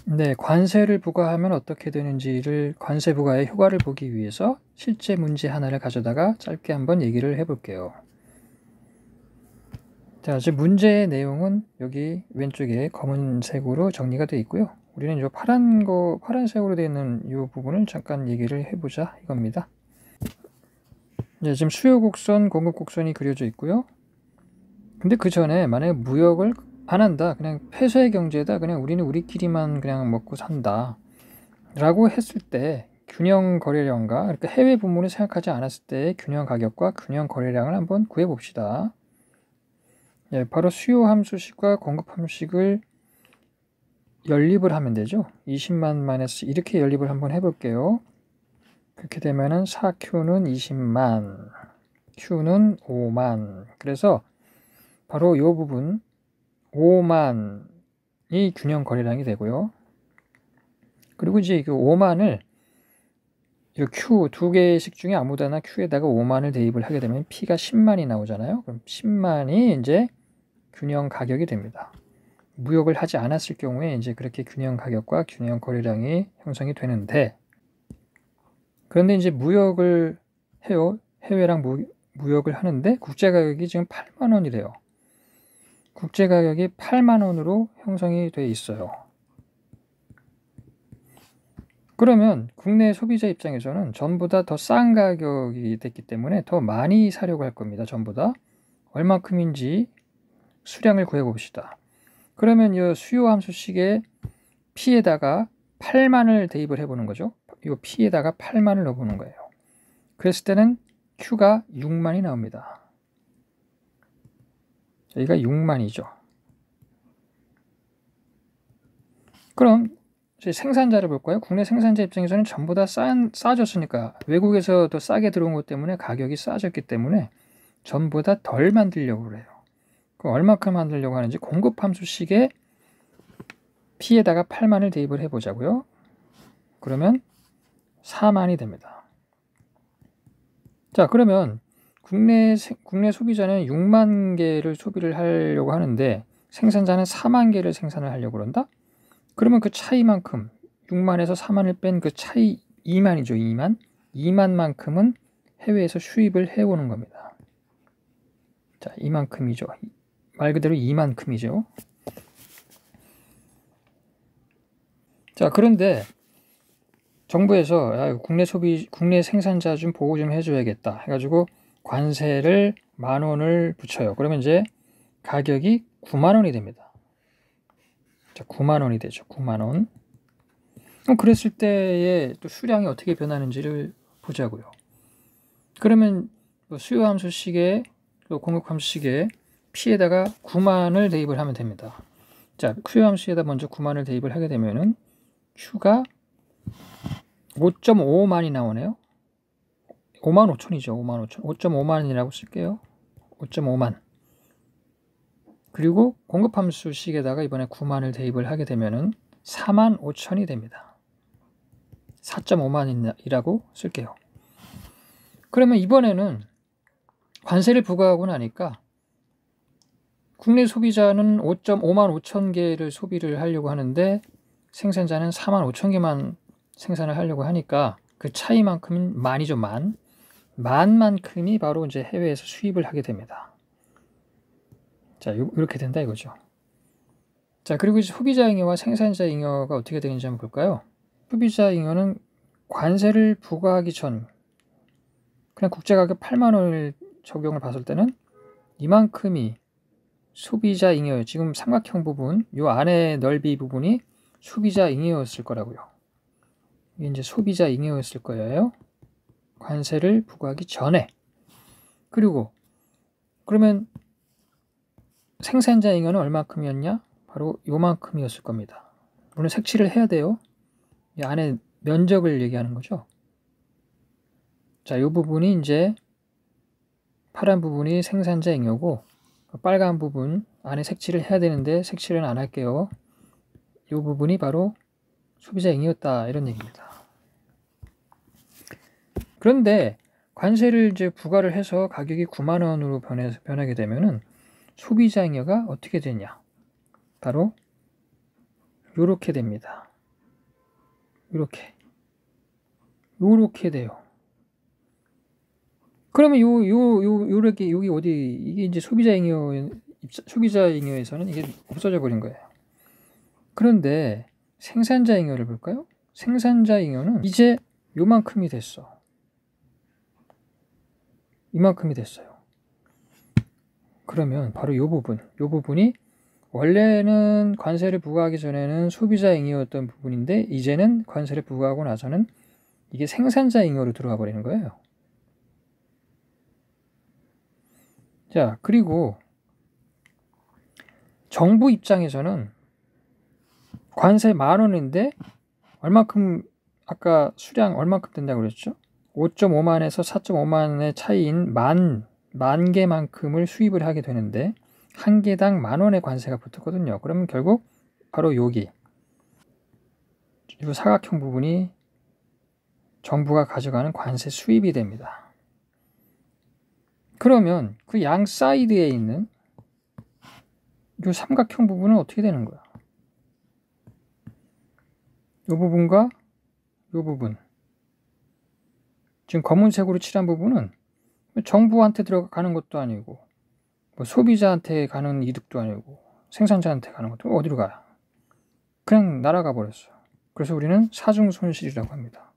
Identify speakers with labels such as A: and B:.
A: 네, 관세를 부과하면 어떻게 되는지를 관세 부과의 효과를 보기 위해서 실제 문제 하나를 가져다가 짧게 한번 얘기를 해볼게요. 자, 이제 문제의 내용은 여기 왼쪽에 검은색으로 정리가 되어 있고요. 우리는 이 파란색으로 되어 있는 이 부분을 잠깐 얘기를 해보자 이겁니다. 네, 지금 수요 곡선, 공급 곡선이 그려져 있고요. 근데 그 전에 만약에 무역을 안 한다, 그냥 폐쇄 경제다, 그냥 우리는 우리끼리만 그냥 먹고 산다 라고 했을 때 균형 거래량과, 그러니까 해외 부문을 생각하지 않았을 때의 균형 가격과 균형 거래량을 한번 구해 봅시다. 예, 바로 수요 함수식과 공급 함수식을 연립을 하면 되죠. 20만 마이너스 이렇게 연립을 한번 해볼게요. 그렇게 되면은 4Q는 20만, Q는 5만. 그래서 바로 이 부분 5만이 균형 거래량이 되고요. 그리고 이제 그 5만을 이 Q 두 개씩 중에 아무데나 Q에다가 5만을 대입을 하게 되면 P가 10만이 나오잖아요. 그럼 10만이 이제 균형 가격이 됩니다. 무역을 하지 않았을 경우에 이제 그렇게 균형 가격과 균형 거래량이 형성이 되는데, 그런데 이제 무역을 해요. 해외랑 무역을 하는데 국제 가격이 지금 8만 원이래요. 국제 가격이 8만 원으로 형성이 돼 있어요. 그러면 국내 소비자 입장에서는 전보다 더 싼 가격이 됐기 때문에 더 많이 사려고 할 겁니다. 전보다. 얼마큼인지 수량을 구해 봅시다. 그러면 이 수요 함수식의 P에다가 8만을 대입을 해보는 거죠. 이 P에다가 8만을 넣어보는 거예요. 그랬을 때는 Q가 6만이 나옵니다. 여기가 6만이죠. 그럼 이제 생산자를 볼까요? 국내 생산자 입장에서는 전부 다 싸졌으니까, 외국에서 더 싸게 들어온 것 때문에 가격이 싸졌기 때문에 전보다 덜 만들려고 그래요. 그럼 얼마큼 만들려고 하는지 공급 함수식에 P에다가 8만을 대입을 해보자고요. 그러면 4만이 됩니다. 자, 그러면 국내 소비자는 6만 개를 소비를 하려고 하는데 생산자는 4만 개를 생산을 하려고 그런다? 그러면 그 차이만큼, 6만에서 4만을 뺀 그 차이 2만이죠. 2만만큼은 해외에서 수입을 해오는 겁니다. 자, 이만큼이죠. 말 그대로 이만큼이죠. 자, 그런데 정부에서 국내 생산자 좀 보호 좀 해줘야겠다 해가지고 관세를 10,000원을 붙여요. 그러면 이제 가격이 9만 원이 됩니다. 자, 9만 원이 되죠. 9만 원. 그럼 그랬을 때의 또 수량이 어떻게 변하는지를 보자고요. 그러면 수요 함수식에 또 공급 함수식에 P에다가 9만을 대입을 하면 됩니다. 자, 수요 함수에다 먼저 9만을 대입을 하게 되면은 Q가 5.5만이 나오네요. 5만 5천이죠. 5만 5천. 5.5만이라고 쓸게요. 5.5만. 그리고 공급 함수식에다가 이번에 9만을 대입을 하게 되면은 4만 5천이 됩니다. 4.5만이라고 쓸게요. 그러면 이번에는 관세를 부과하고 나니까 국내 소비자는 5.5만 5천 개를 소비를 하려고 하는데 생산자는 4만 5천 개만 생산을 하려고 하니까 그 차이만큼은 만이죠. 만만큼이 바로 이제 해외에서 수입을 하게 됩니다. 자, 이렇게 된다 이거죠. 자, 그리고 이제 소비자 잉여와 생산자 잉여가 어떻게 되는지 한번 볼까요? 소비자 잉여는 관세를 부과하기 전 그냥 국제가격 8만 원을 적용을 봤을 때는 이만큼이 소비자 잉여예요. 지금 삼각형 부분, 요 안에 넓이 부분이 소비자 잉여였을 거라고요. 이게 이제 소비자 잉여였을 거예요. 관세를 부과하기 전에. 그리고 그러면 생산자 잉여는 얼마큼이었냐? 바로 요만큼이었을 겁니다. 물론 색칠을 해야 돼요. 이 안에 면적을 얘기하는 거죠. 자, 이 부분이 이제 파란 부분이 생산자 잉여고 빨간 부분 안에 색칠을 해야 되는데 색칠은 안 할게요. 이 부분이 바로 소비자 잉여였다 이런 얘기입니다. 그런데 관세를 이제 부과를 해서 가격이 9만 원으로 변하게 되면은 소비자 잉여가 어떻게 되냐? 바로 이렇게 됩니다. 요렇게 돼요. 그러면 요렇게 여기 어디 이게 이제 소비자 잉여에서는 이게 없어져 버린 거예요. 그런데 생산자 잉여를 볼까요? 생산자 잉여는 이제 요만큼이 됐어. 이만큼이 됐어요. 그러면 바로 요 부분이 원래는 관세를 부과하기 전에는 소비자 잉여였던 부분인데 이제는 관세를 부과하고 나서는 이게 생산자 잉여로 들어가 버리는 거예요. 자, 그리고 정부 입장에서는 관세 10,000원인데 얼마큼 아까 수량 얼마큼 된다고 그랬죠? 5.5만에서 4.5만의 차이인 만 개만큼을 수입을 하게 되는데 한 개당 10,000원의 관세가 붙었거든요. 그러면 결국 바로 여기 이 사각형 부분이 정부가 가져가는 관세 수입이 됩니다. 그러면 그 양 사이드에 있는 이 삼각형 부분은 어떻게 되는 거야? 이 부분과 이 부분, 지금 검은색으로 칠한 부분은 정부한테 들어가는 것도 아니고 뭐 소비자한테 가는 이득도 아니고 생산자한테 가는 것도 어디로 가요? 그냥 날아가 버렸어요. 그래서 우리는 사중손실이라고 합니다.